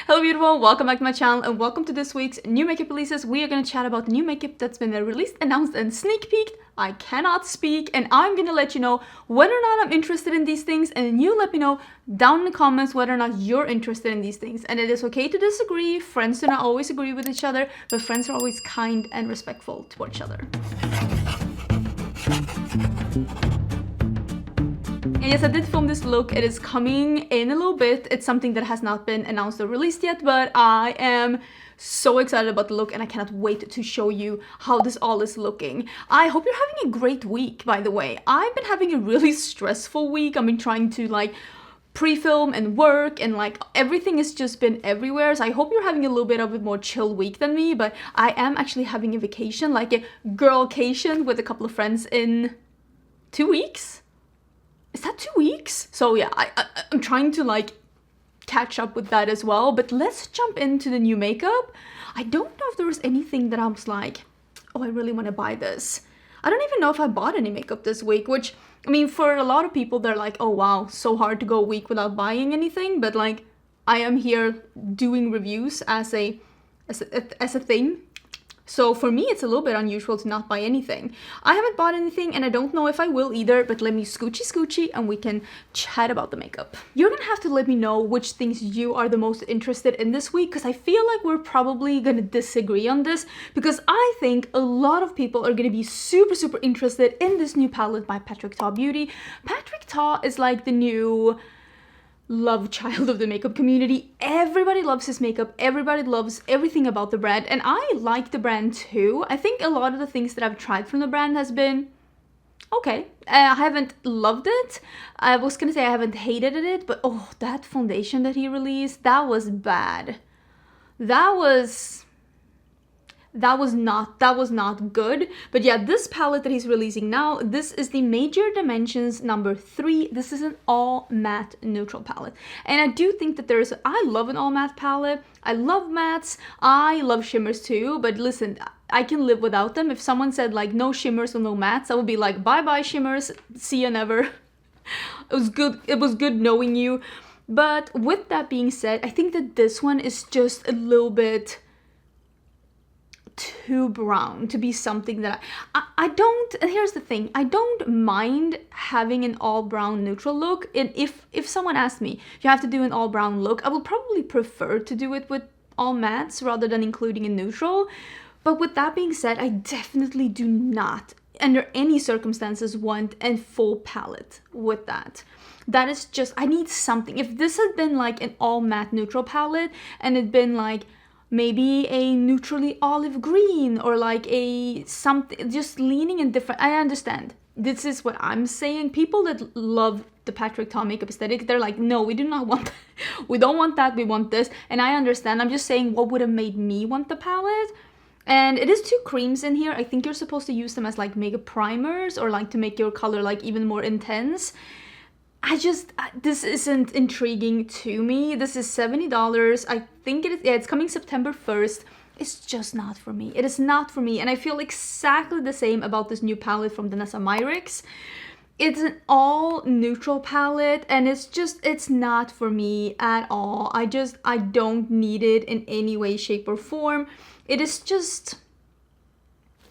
Hello beautiful, welcome back to my channel and welcome to this week's new makeup releases. We are going to chat about the new makeup that's been released, announced and sneak peeked. I cannot speak and I'm going to let you know whether or not I'm interested in these things, and you let me know down in the comments whether or not you're interested in these things. And it is okay to disagree. Friends do not always agree with each other, but friends are always kind and respectful toward each other. And yes, I did film this look. It is coming in a little bit. It's something that has not been announced or released yet, but I am so excited about the look and I cannot wait to show you how this all is looking. I hope you're having a great week, by the way. I've been having a really stressful week. I've been trying to pre-film and work, and everything has just been everywhere. So I hope you're having a little bit of a more chill week than me, but I am actually having a vacation, like a girlcation with a couple of friends in 2 weeks. Is that 2 weeks? So yeah, I'm trying to catch up with that as well. But let's jump into the new makeup. I don't know if there was anything that I was like, oh, I really want to buy this. I don't even know if I bought any makeup this week, which, I mean, for a lot of people, they're like, oh wow, so hard to go a week without buying anything. But I am here doing reviews as a thing. So for me, it's a little bit unusual to not buy anything. I haven't bought anything and I don't know if I will either, but let me scoochie and we can chat about the makeup. You're gonna have to let me know which things you are the most interested in this week, because I feel like we're probably gonna disagree on this, because I think a lot of people are gonna be super interested in this new palette by Patrick Ta Beauty. Patrick Ta is like the new love child of the makeup community. Everybody loves his makeup, everybody loves everything about the brand, and I like the brand too. I think a lot of the things that I've tried from the brand has been okay. I haven't loved it. I was gonna say I haven't hated it, but oh, that foundation that he released, that was bad. That was not good. But yeah, this palette that he's releasing now, this is the Major Dimensions number 3. This is an all matte neutral palette, and I do think that I love an all matte palette. I love mattes, I love shimmers too, but listen, I can live without them. If someone said no shimmers or no mattes, I would be like, bye bye shimmers, see ya never. It was good knowing you. But with that being said, I think that this one is just a little bit too brown to be something that I don't. And here's the thing, I don't mind having an all brown neutral look, and if someone asked me you have to do an all brown look, I would probably prefer to do it with all mattes rather than including a neutral. But with that being said, I definitely do not under any circumstances want a full palette with that. That is just, I need something. If this had been an all matte neutral palette and it'd been maybe a neutrally olive green or a something just leaning in different, I understand. This is what I'm saying. People that love the Patrick Ta makeup aesthetic, they're like, no, we do not want that. We don't want that, we want this. And I understand. I'm just saying what would have made me want the palette. And it is 2 creams in here. I think you're supposed to use them as makeup primers or to make your color even more intense. This isn't intriguing to me. This is $70. I think it is, yeah, it's coming September 1st. It's just not for me. It is not for me. And I feel exactly the same about this new palette from Danessa Myricks. It's an all neutral palette and it's not for me at all. I don't need it in any way, shape or form. It is just,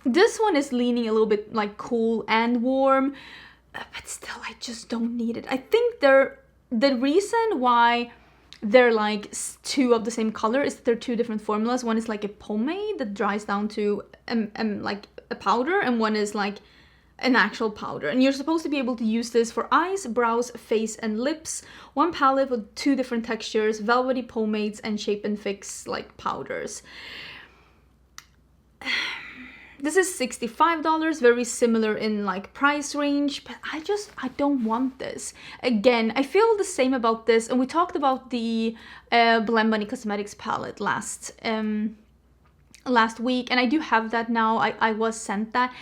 this one is leaning a little bit cool and warm. But still, I just don't need it. I think the reason why they're 2 of the same color is that they're 2 different formulas. One is a pomade that dries down to a powder, and one is an actual powder. And you're supposed to be able to use this for eyes, brows, face, and lips. One palette with 2 different textures, velvety pomades and shape and fix powders. This is $65, very similar in price range, but I don't want this. Again, I feel the same about this, and we talked about the Nomad Cosmetics palette last week, and I do have that now. I was sent that.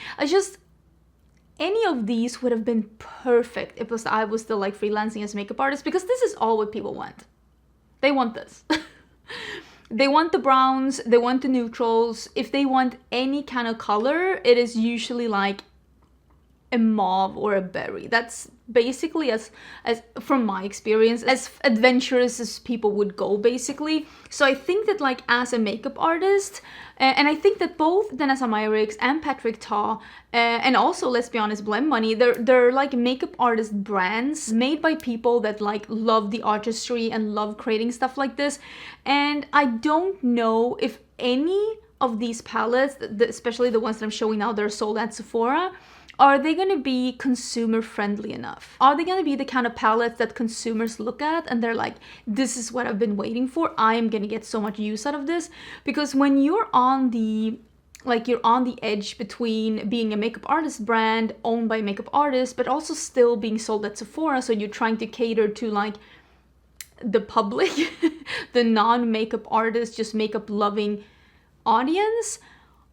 Any of these would have been perfect if I was still freelancing as a makeup artist, because this is all what people want. They want this. They want the browns, they want the neutrals. If they want any kind of color, it is usually a mauve or a berry. That's basically, as from my experience, as adventurous as people would go, basically. So I think that, like, as a makeup artist, and I think that both Danessa Myricks and Patrick Ta, and also, let's be honest, Blem Money, they're like makeup artist brands made by people that like love the artistry and love creating stuff like this. And I don't know if any of these palettes, especially the ones that I'm showing now that are sold at Sephora, are they going to be consumer friendly enough? Are they going to be the kind of palettes that consumers look at and they're like, this is what I've been waiting for, I am going to get so much use out of this? Because when you're on the edge between being a makeup artist brand owned by a makeup artist, but also still being sold at Sephora, so you're trying to cater to like the public, the non-makeup artist, just makeup loving audience,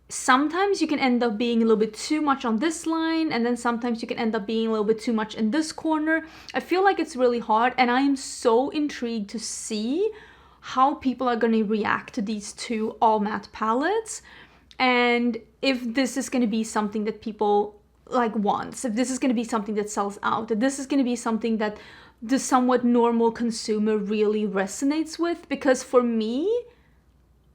sometimes you can end up being a little bit too much on this line, and then sometimes you can end up being a little bit too much in this corner. I feel like it's really hard, and I am so intrigued to see how people are going to react to these two all matte palettes, and if this is going to be something that people like wants, if this is going to be something that sells out, if this is going to be something that the somewhat normal consumer really resonates with. Because for me,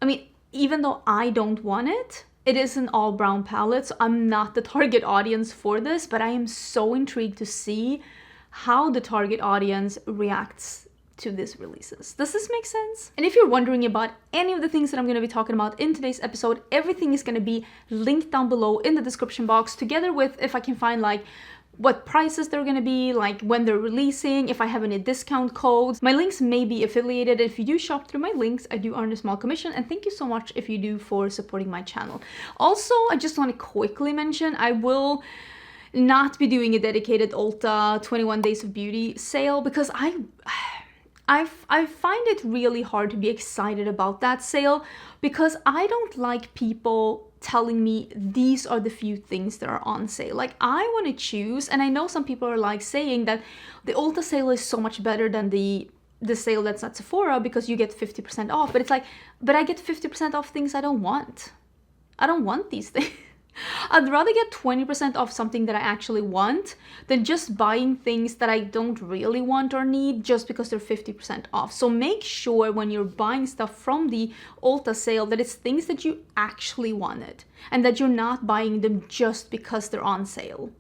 I mean, even though I don't want it, it is an all brown palette, so I'm not the target audience for this, but I am so intrigued to see how the target audience reacts to these releases. Does this make sense? And if you're wondering about any of the things that I'm going to be talking about in today's episode, everything is going to be linked down below in the description box, together with, if I can find like what prices they're going to be, like when they're releasing, if I have any discount codes. My links may be affiliated. If you do shop through my links, I do earn a small commission, and thank you so much if you do for supporting my channel. Also, I just want to quickly mention, I will not be doing a dedicated Ulta 21 Days of Beauty sale, because I find it really hard to be excited about that sale, because I don't like people telling me these are the few things that are on sale. Like, I want to choose, and I know some people are like saying that the Ulta sale is so much better than the sale that's at Sephora because you get 50% off, but it's like, but I get 50% off things I don't want. I don't want these things. I'd rather get 20% off something that I actually want than just buying things that I don't really want or need just because they're 50% off. So make sure when you're buying stuff from the Ulta sale that it's things that you actually wanted and that you're not buying them just because they're on sale.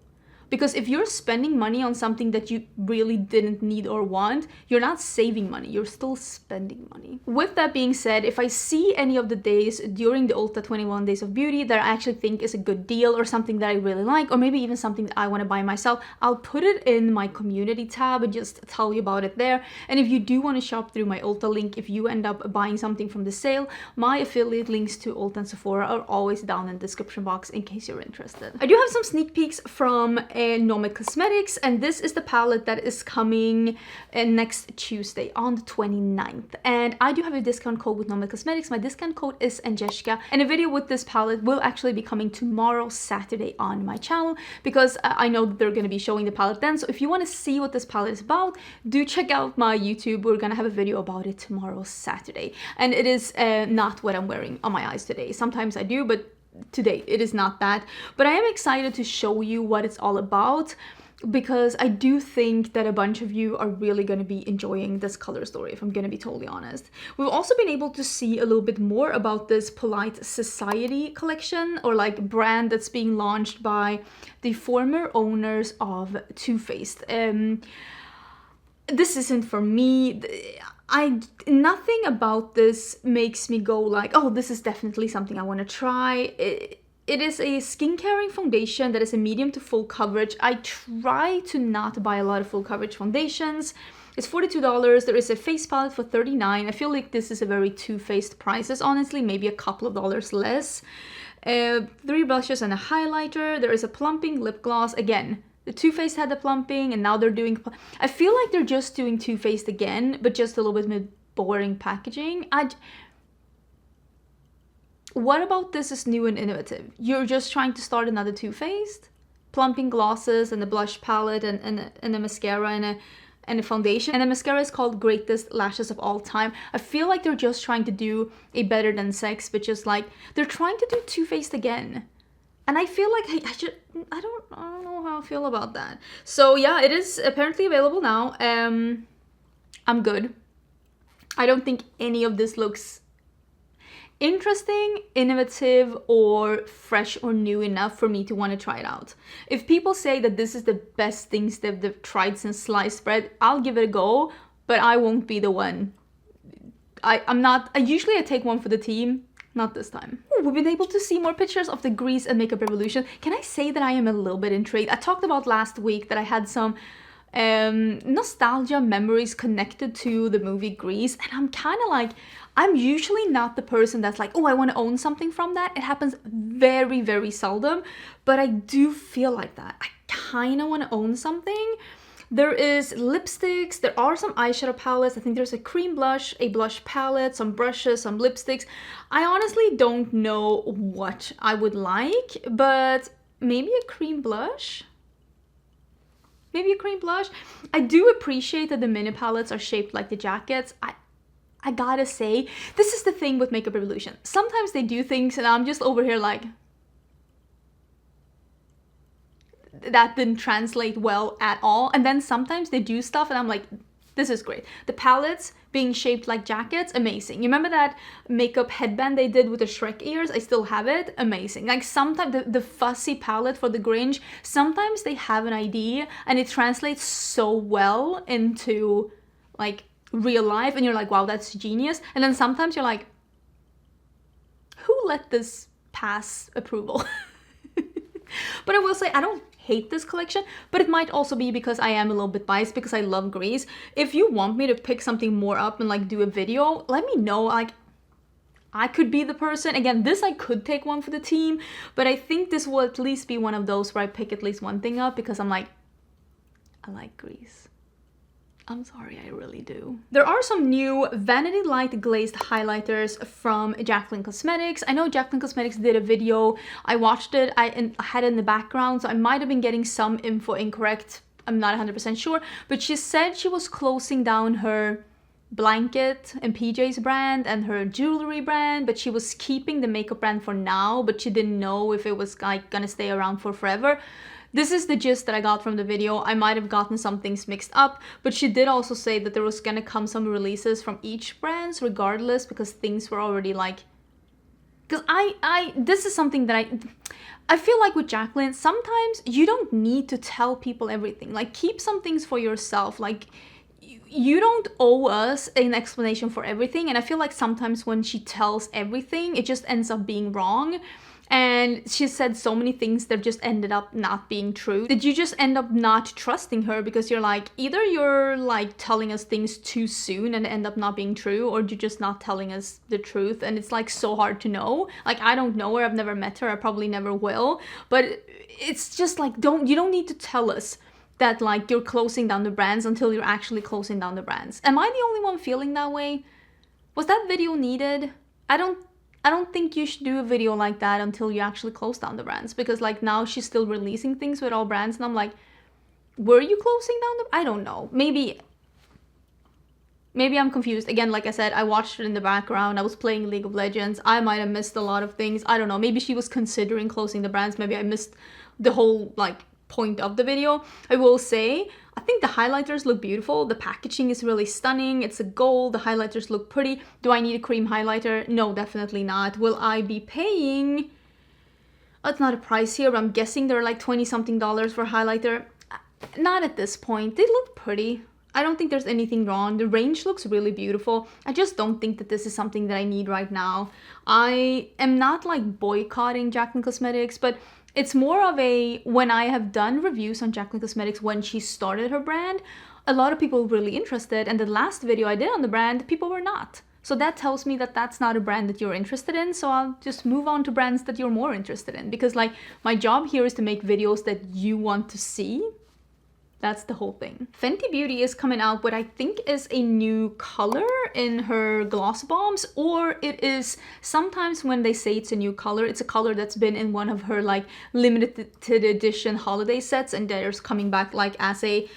Because if you're spending money on something that you really didn't need or want, you're not saving money, you're still spending money. With that being said, if I see any of the days during the Ulta 21 Days of Beauty that I actually think is a good deal or something that I really like, or maybe even something that I want to buy myself, I'll put it in my community tab and just tell you about it there. And if you do want to shop through my Ulta link, if you end up buying something from the sale, my affiliate links to Ulta and Sephora are always down in the description box in case you're interested. I do have some sneak peeks from Nomad Cosmetics, and this is the palette that is coming next Tuesday on the 29th, and I do have a discount code with Nomad Cosmetics. My discount code is Angelica, and a video with this palette will actually be coming tomorrow, Saturday, on my channel, because I know that they're going to be showing the palette then. So if you want to see what this palette is about, do check out my YouTube. We're gonna have a video about it tomorrow, Saturday, and it is not what I'm wearing on my eyes today. Sometimes I do, but today it is not that. But I am excited to show you what it's all about, because I do think that a bunch of you are really going to be enjoying this color story, if I'm going to be totally honest. We've also been able to see a little bit more about this Polite Society collection, or like brand that's being launched by the former owners of Too Faced. This isn't for me. Nothing about this makes me go like, oh, this is definitely something I want to try. It is a skincaring foundation that is a medium to full coverage. I try to not buy a lot of full coverage foundations. It's $42. There is a face palette for $39. I feel like this is a very Too Faced prices, honestly, maybe a couple of dollars less. 3 blushes and a highlighter. There is a plumping lip gloss. Again, the Too Faced had the plumping, and now they're doing... I feel like they're just doing Too Faced again, but just a little bit more boring packaging. What about this is new and innovative? You're just trying to start another Too Faced? Plumping glosses and a blush palette and a mascara and a foundation. And the mascara is called Greatest Lashes of All Time. I feel like they're just trying to do a Better Than Sex, but just like... they're trying to do Too Faced again. And I feel like I don't know how I feel about that. So yeah, it is apparently available now. I'm good. I don't think any of this looks interesting, innovative, or fresh or new enough for me to want to try it out. If people say that this is the best things that they've tried since sliced bread, I'll give it a go, but I won't be the one. I'm not, usually I take one for the team, not this time. Ooh, we've been able to see more pictures of the Grease and Makeup Revolution. Can I say that I am a little bit intrigued? I talked about last week that I had some nostalgia memories connected to the movie Grease, and I'm kind of like, I'm usually not the person that's like, oh, I want to own something from that. It happens very, very seldom, but I do feel like that. I kind of want to own something. There is lipsticks, there are some eyeshadow palettes. I think there's a cream blush, a blush palette, some brushes, some lipsticks. I honestly don't know what I would like, but maybe a cream blush? Maybe a cream blush? I do appreciate that the mini palettes are shaped like the jackets. I gotta say, this is the thing with Makeup Revolution. Sometimes they do things and I'm just over here like, that didn't translate well at all. And then sometimes they do stuff and I'm like, this is great. The palettes being shaped like jackets, amazing. You remember that makeup headband they did with the Shrek ears? I still have it, amazing. Like sometimes the fussy palette for the Grinch, sometimes they have an idea and it translates so well into like real life and you're like, wow, that's genius. And then sometimes you're like, who let this pass approval? But I will say, I don't hate this collection, but it might also be because I am a little bit biased because I love Grease. If you want me to pick something more up and like do a video, let me know. Like, I could be the person. Again, this I could take one for the team, but I think this will at least be one of those where I pick at least one thing up because I'm like, I like Grease. I'm sorry, I really do. There are some new Vanity Light Glazed highlighters from Jaclyn Cosmetics. I know Jaclyn Cosmetics did a video. I watched it. I had it in the background, so I might have been getting some info incorrect. I'm not 100% sure. But she said she was closing down her blanket and PJs brand and her jewelry brand, but she was keeping the makeup brand for now, but she didn't know if it was like gonna stay around for forever. This is the gist that I got from the video. I might have gotten some things mixed up, but she did also say that there was gonna come some releases from each brand regardless, because things were already like, because this is something that I feel like with Jaclyn, sometimes you don't need to tell people everything. Like, keep some things for yourself. Like, you don't owe us an explanation for everything, and I feel like sometimes when she tells everything, it just ends up being wrong. And she said so many things that just ended up not being true, that you just end up not trusting her because you're like, either you're like telling us things too soon and end up not being true, or you're just not telling us the truth, and it's like so hard to know. Like, I don't know her, I've never met her, I probably never will, but it's just like, you don't need to tell us that like you're closing down the brands until you're actually closing down the brands. Am I the only one feeling that way? Was that video needed? I don't think you should do a video like that until you actually close down the brands, because like now she's still releasing things with all brands and I'm like, were you closing down the, I don't know. Maybe I'm confused. Again, like I said, I watched it in the background. I was playing League of Legends. I might have missed a lot of things. I don't know. Maybe she was considering closing the brands. Maybe I missed the whole like point of the video. I will say, I think the highlighters look beautiful. The packaging is really stunning. It's a gold. The highlighters look pretty. Do I need a cream highlighter? No, definitely not. Will I be paying? Oh, it's not a price here, but I'm guessing they're like 20 something dollars for highlighter. Not at this point. They look pretty. I don't think there's anything wrong. The range looks really beautiful. I just don't think that this is something that I need right now. I am not like boycotting Jaclyn Cosmetics, but it's more of a, when I have done reviews on Jaclyn Cosmetics when she started her brand, a lot of people were really interested, and the last video I did on the brand, people were not. So that tells me that that's not a brand that you're interested in, so I'll just move on to brands that you're more interested in, because like my job here is to make videos that you want to see. That's the whole thing. Fenty Beauty is coming out what I think is a new color in her gloss bombs, or it is, sometimes when they say it's a new color, it's a color that's been in one of her like limited edition holiday sets, and there's coming back like as a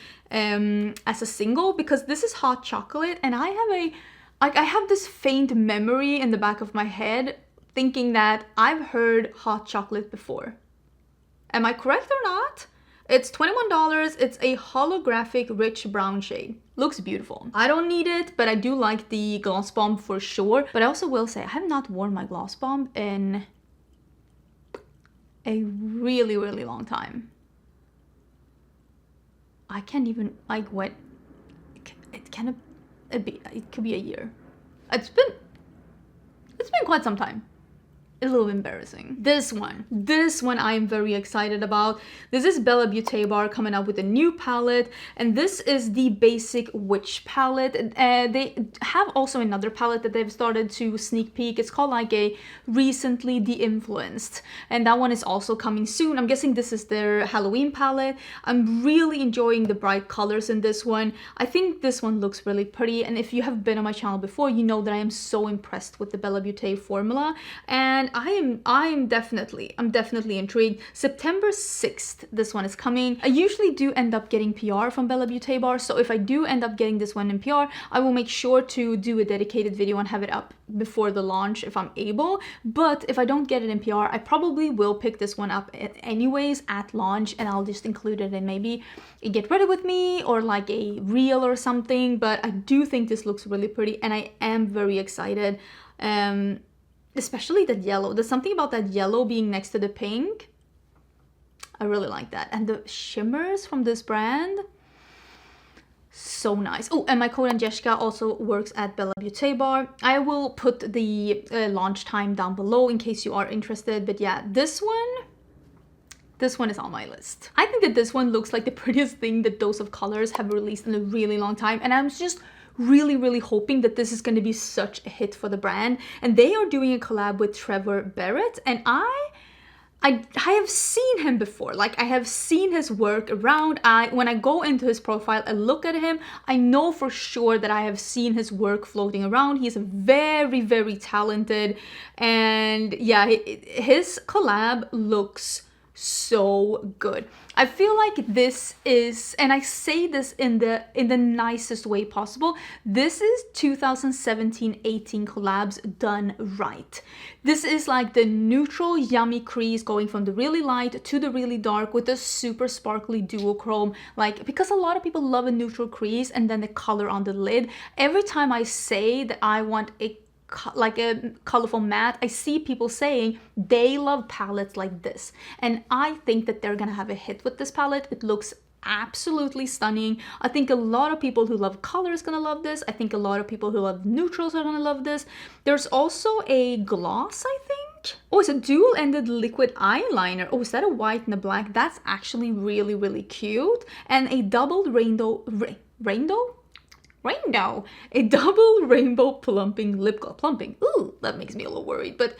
single, because this is Hot Chocolate, and I have this faint memory in the back of my head thinking that I've heard Hot Chocolate before. Am I correct or not? It's $21. It's a holographic rich brown shade. Looks beautiful. I don't need it, but I do like the gloss bomb for sure. But I also will say I have not worn my gloss bomb in a really, really long time. I can't even, like, what, it could be a year. It's been quite some time. A little embarrassing. This one I am very excited about. This is Bella Beauté Bar coming out with a new palette, and this is the Basic Witch palette. They have also another palette that they've started to sneak peek. It's called like a Recently De-Influenced, and that one is also coming soon. I'm guessing this is their Halloween palette. I'm really enjoying the bright colors in this one. I think this one looks really pretty, and if you have been on my channel before, you know that I am so impressed with the Bella Beauté formula, and I'm definitely intrigued. September 6th, this one is coming. I usually do end up getting PR from Bella Beauté Bar, so if I do end up getting this one in PR, I will make sure to do a dedicated video and have it up before the launch if I'm able. But if I don't get it in PR, I probably will pick this one up anyways at launch, and I'll just include it in maybe a Get Ready With Me or like a reel or something. But I do think this looks really pretty, and I am very excited. Especially that yellow. There's something about that yellow being next to the pink. I really like that. And the shimmers from this brand, so nice. Oh, and my code Angelica also works at Bella Beauté Bar. I will put the launch time down below in case you are interested. But yeah, this one is on my list. I think that this one looks like the prettiest thing that Dose of Colors have released in a really long time, and I'm just really hoping that this is going to be such a hit for the brand. And they are doing a collab with Trevor Barrett, and I have seen him before. Like, I have seen his work around. When I go into his profile and look at him, I know for sure that I have seen his work floating around. He's very talented, and yeah, his collab looks so good. I feel like this is, and I say this in the nicest way possible, this is 2017-18 collabs done right. This is like the neutral yummy crease going from the really light to the really dark with a super sparkly duochrome, like, because a lot of people love a neutral crease and then the color on the lid. Every time I say that I want a colorful matte, I see people saying they love palettes like this, and I think that they're gonna have a hit with this palette. It looks absolutely stunning. I think a lot of people who love colors gonna love this. I think a lot of people who love neutrals are gonna love this. There's also a gloss, I think. Oh, it's a dual-ended liquid eyeliner. Oh, is that a white and a black? That's actually really cute. And a double a double rainbow plumping lip gloss. Plumping, ooh, that makes me a little worried, but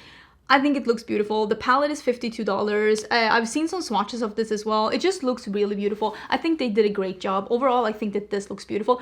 I think it looks beautiful. The palette is $52. I've seen some swatches of this as well. It just looks really beautiful. I think they did a great job. Overall, I think that this looks beautiful.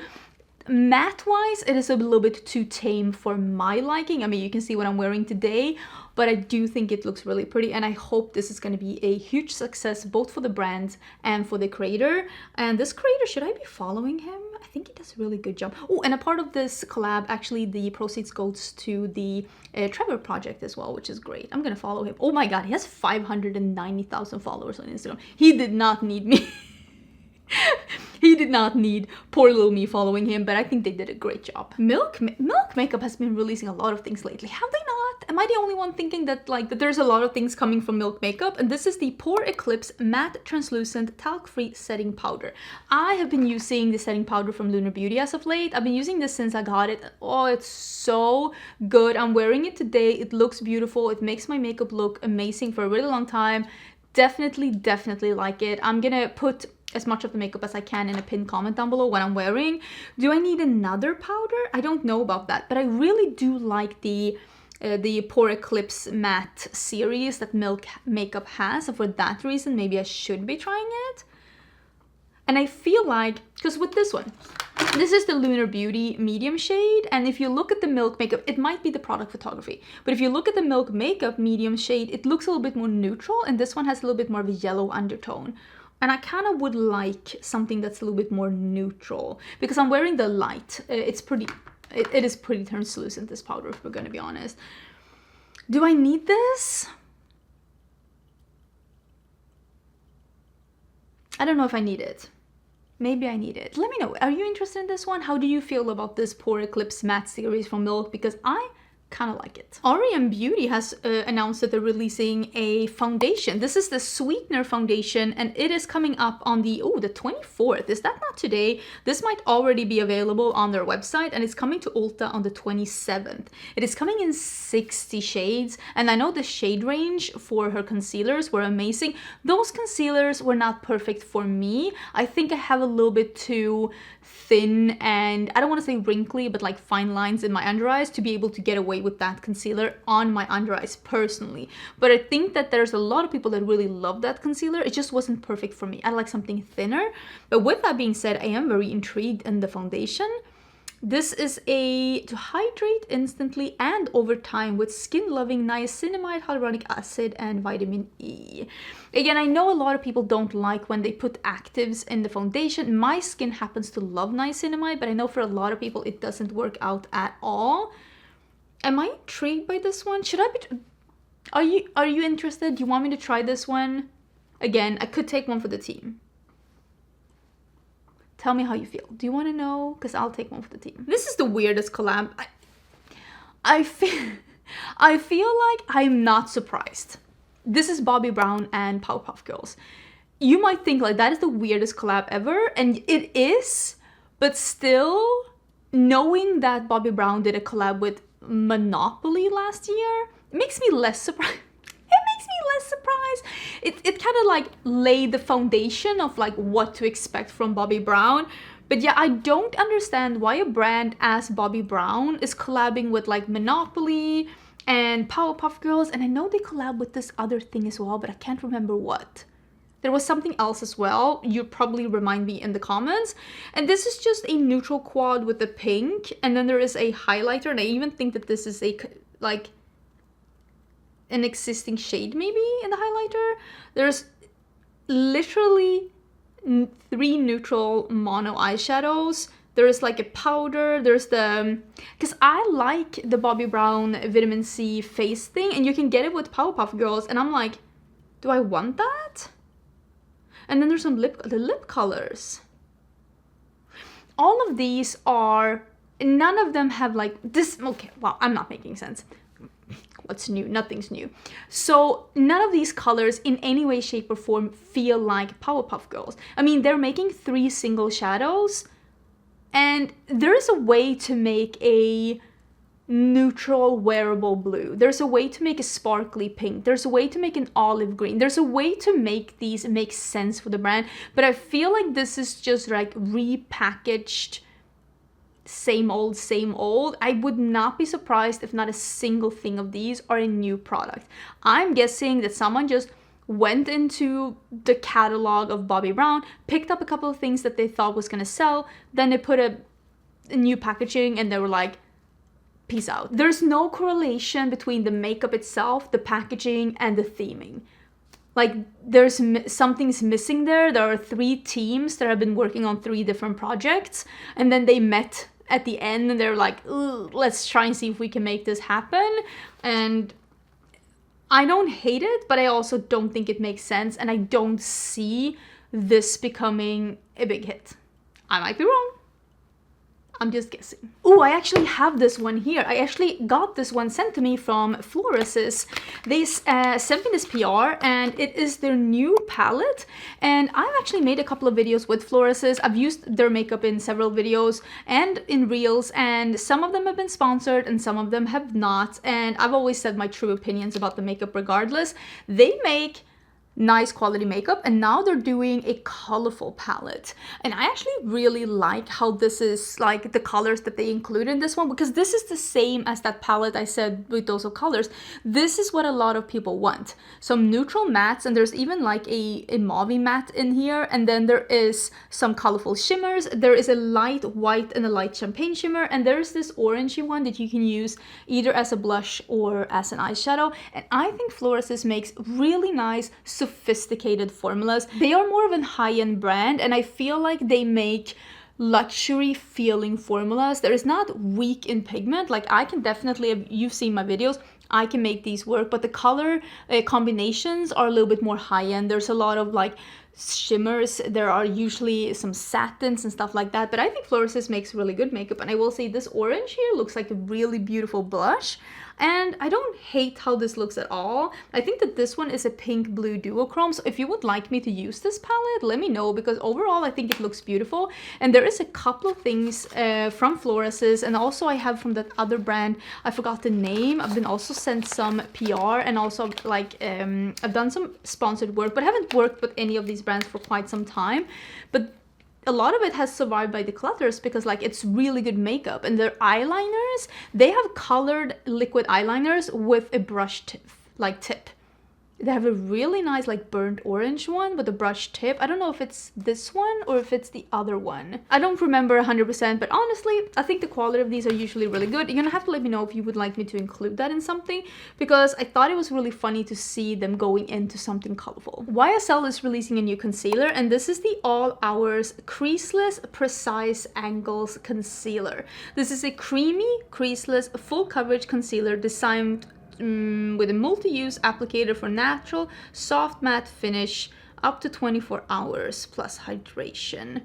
Matte wise, it is a little bit too tame for my liking. I mean, you can see what I'm wearing today, but I do think it looks really pretty, and I hope this is going to be a huge success both for the brand and for the creator. And this creator, should I be following him? I think he does a really good job. Oh, and a part of this collab, actually the proceeds goes to the Trevor project as well, which is great. I'm gonna follow him. Oh my god, he has 590,000 followers on Instagram. He did not need me. He did not need poor little me following him, but I think they did a great job. Milk Makeup has been releasing a lot of things lately. Have they not? Am I the only one thinking that that there's a lot of things coming from Milk Makeup? And this is the Pore Eclipse Matte Translucent Talc-Free Setting Powder. I have been using the setting powder from Lunar Beauty as of late. I've been using this since I got it. Oh, it's so good. I'm wearing it today. It looks beautiful. It makes my makeup look amazing for a really long time. Definitely like it. I'm gonna put as much of the makeup as I can in a pinned comment down below what I'm wearing. Do I need another powder? I don't know about that, but I really do like the Pore Eclipse Matte series that Milk Makeup has, and for that reason maybe I should be trying it. And I feel like, because with this one, this is the Lunar Beauty medium shade, and if you look at the Milk Makeup, it might be the product photography, but if you look at the Milk Makeup medium shade, it looks a little bit more neutral, and this one has a little bit more of a yellow undertone. And I kind of would like something that's a little bit more neutral, because I'm wearing the light. It's pretty, it is pretty translucent, this powder, if we're gonna be honest. Do I need this? I don't know if I need it. Maybe I need it. Let me know. Are you interested in this one? How do you feel about this Pore Eclipse matte series from Milk? Because I kind of like it. Orion Beauty has announced that they're releasing a foundation. This is the Sweetener Foundation, and it is coming up on the 24th. Is that not today? This might already be available on their website, and it's coming to Ulta on the 27th. It is coming in 60 shades, and I know the shade range for her concealers were amazing. Those concealers were not perfect for me. I think I have a little bit too thin and I don't want to say wrinkly, but like fine lines in my under eyes to be able to get away with that concealer on my under eyes personally. But I think that there's a lot of people that really love that concealer. It just wasn't perfect for me. I like something thinner. But with that being said, I am very intrigued in the foundation. This is to hydrate instantly and over time with skin-loving niacinamide, hyaluronic acid, and vitamin E. Again, I know a lot of people don't like when they put actives in the foundation. My skin happens to love niacinamide, but I know for a lot of people it doesn't work out at all. Am I intrigued by this one? Should I be... Are you interested? Do you want me to try this one? Again, I could take one for the team. Tell me how you feel. Do you want to know? Because I'll take one for the team. This is the weirdest collab. I feel like I'm not surprised. This is Bobbi Brown and Powerpuff Girls. You might think like that is the weirdest collab ever, and it is, but still, knowing that Bobbi Brown did a collab with Monopoly last year, it makes me less surprised. It kind of like laid the foundation of like what to expect from Bobbi Brown. But yeah, I don't understand why a brand as Bobbi Brown is collabing with like Monopoly and Powerpuff Girls. And I know they collab with this other thing as well, but I can't remember what. There was something else as well. You'll probably remind me in the comments. And this is just a neutral quad with the pink. And then there is a highlighter. And I even think that this is a like... an existing shade maybe in the highlighter. There's literally 3 neutral mono eyeshadows. There's like a powder, there's the... because I like the Bobbi Brown vitamin C face thing, and you can get it with Powerpuff Girls, and I'm like, do I want that? And then there's some the lip colors. All of these are... none of them have like this... okay, well, I'm not making sense. What's new? Nothing's new. So none of these colors in any way, shape, or form feel like Powerpuff Girls. I mean, they're making 3 single shadows, and there is a way to make a neutral wearable blue. There's a way to make a sparkly pink. There's a way to make an olive green. There's a way to make these make sense for the brand, but I feel like this is just like repackaged same old. I would not be surprised if not a single thing of these are a new product. I'm guessing that someone just went into the catalog of Bobbi Brown, picked up a couple of things that they thought was gonna sell, then they put a new packaging and they were like, peace out. There's no correlation between the makeup itself, the packaging, and the theming. Like, there's something's missing there. There are 3 teams that have been working on 3 different projects, and then they met at the end and they're like, let's try and see if we can make this happen. And I don't hate it, but I also don't think it makes sense, and I don't see this becoming a big hit. I might be wrong. I'm just guessing. Oh, I actually have this one here. I actually got this one sent to me from Florasis. They sent me this PR, and it is their new palette. And I've actually made a couple of videos with Florasis. I've used their makeup in several videos and in reels, and some of them have been sponsored and some of them have not. And I've always said my true opinions about the makeup regardless. They make nice quality makeup, and now they're doing a colorful palette, and I actually really like how this is like the colors that they include in this one, because this is the same as that palette I said with those colors. This is what a lot of people want, some neutral mattes, and there's even like a mauve matte in here, and then there is some colorful shimmers. There is a light white and a light champagne shimmer, and there's this orangey one that you can use either as a blush or as an eyeshadow. And I think Florasis makes really nice sophisticated formulas. They are more of a high-end brand, and I feel like they make luxury feeling formulas that is not weak in pigment. Like, I can definitely, you've seen my videos, I can make these work, but the color combinations are a little bit more high-end. There's a lot of like shimmers. There are usually some satins and stuff like that, but I think Fluoresis makes really good makeup, and I will say this orange here looks like a really beautiful blush, and I don't hate how this looks at all. I think that this one is a pink blue duochrome, so if you would like me to use this palette, let me know, because overall I think it looks beautiful. And there is a couple of things from Florasis, and also I have from that other brand, I forgot the name. I've been also sent some PR, and also like I've done some sponsored work, but I haven't worked with any of these brands for quite some time. But a lot of it has survived by declutters because like it's really good makeup. And their eyeliners, they have colored liquid eyeliners with a brushed like tip. They have a really nice like burnt orange one with a brush tip. I don't know if it's this one or if it's the other one. I don't remember 100%, but honestly, I think the quality of these are usually really good. You're gonna have to let me know if you would like me to include that in something, because I thought it was really funny to see them going into something colorful. YSL is releasing a new concealer, and this is the All Hours Creaseless Precise Angles Concealer. This is a creamy, creaseless, full coverage concealer designed with a multi-use applicator for natural, soft matte finish up to 24 hours plus hydration.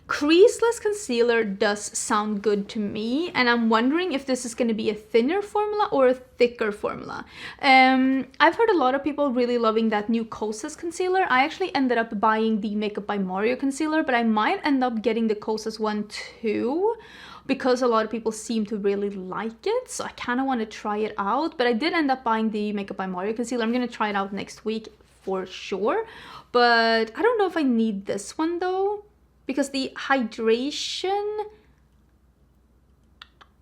Creaseless concealer does sound good to me, and I'm wondering if this is going to be a thinner formula or a thicker formula. I've heard a lot of people really loving that new Kosas concealer. I actually ended up buying the Makeup by Mario concealer, but I might end up getting the Kosas one too, because a lot of people seem to really like it, so I kind of want to try it out. But I did end up buying the Makeup by Mario concealer. I'm going to try it out next week for sure, but I don't know if I need this one though, because the hydration,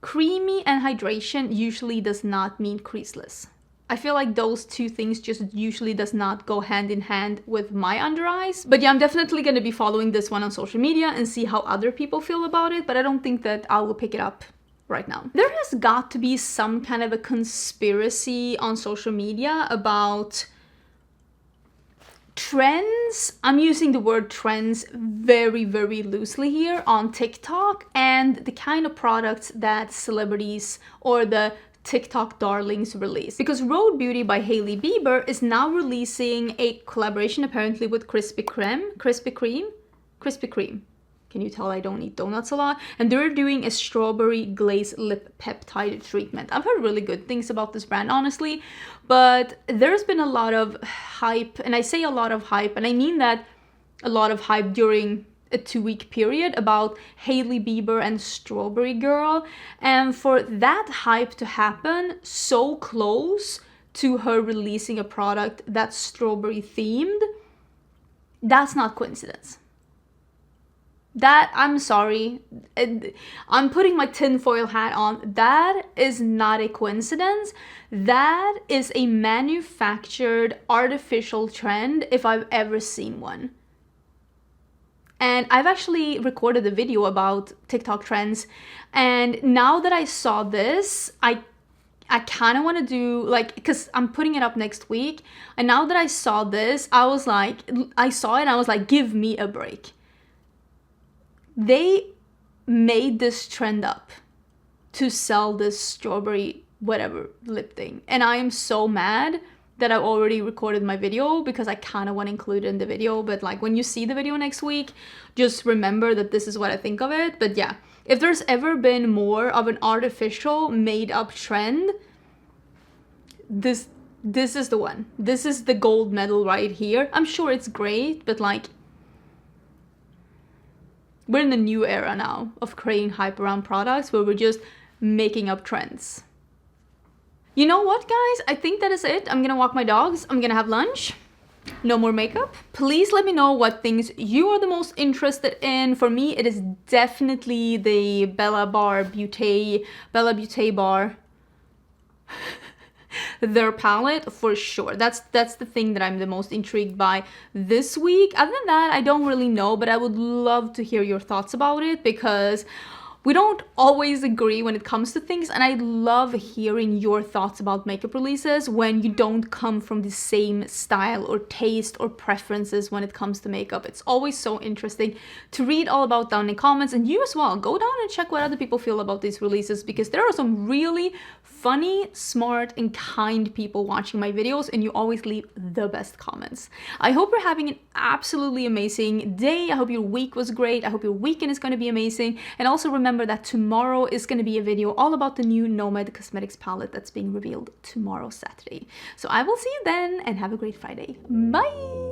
creamy and hydration usually does not mean creaseless. I feel like those two things just usually does not go hand in hand with my under eyes. But yeah, I'm definitely going to be following this one on social media and see how other people feel about it, but I don't think that I will pick it up right now. There has got to be some kind of a conspiracy on social media about trends. I'm using the word trends very, very loosely here on TikTok, and the kind of products that celebrities or the TikTok darlings release. Because Rhode Beauty by Hailey Bieber is now releasing a collaboration apparently with Krispy Kreme. Can you tell I don't eat donuts a lot? And they're doing a strawberry glaze lip peptide treatment. I've heard really good things about this brand, honestly, but there's been a lot of hype, and I say a lot of hype, and I mean that a lot of hype during a 2-week period about Hailey Bieber and Strawberry Girl, and for that hype to happen so close to her releasing a product that's strawberry themed, that's not coincidence. That, I'm sorry, I'm putting my tinfoil hat on, that is not a coincidence. That is a manufactured artificial trend if I've ever seen one. And I've actually recorded a video about TikTok trends, and now that I saw this, I kind of want to do like, because I'm putting it up next week, and now that I saw this, I was like, I saw it and I was like, give me a break. They made this trend up to sell this strawberry whatever lip thing, and I am so mad that I've already recorded my video, because I kind of want to include it in the video. But like, when you see the video next week, just remember that this is what I think of it. But yeah, if there's ever been more of an artificial made up trend, this is the one. This is the gold medal right here. I'm sure it's great, but like, we're in a new era now of creating hype around products where we're just making up trends. You know what, guys? I think that is it. I'm gonna walk my dogs. I'm gonna have lunch. No more makeup. Please let me know what things you are the most interested in. For me, it is definitely the Bella Beauté Bar. Their palette, for sure. That's the thing that I'm the most intrigued by this week. Other than that, I don't really know, but I would love to hear your thoughts about it, because we don't always agree when it comes to things, and I love hearing your thoughts about makeup releases when you don't come from the same style or taste or preferences when it comes to makeup. It's always so interesting to read all about down in comments, and you as well. Go down and check what other people feel about these releases, because there are some really funny, smart, and kind people watching my videos, and you always leave the best comments. I hope you're having an absolutely amazing day. I hope your week was great. I hope your weekend is going to be amazing. And also remember that tomorrow is going to be a video all about the new Nomad Cosmetics palette that's being revealed tomorrow, Saturday. So I will see you then, and have a great Friday. Bye!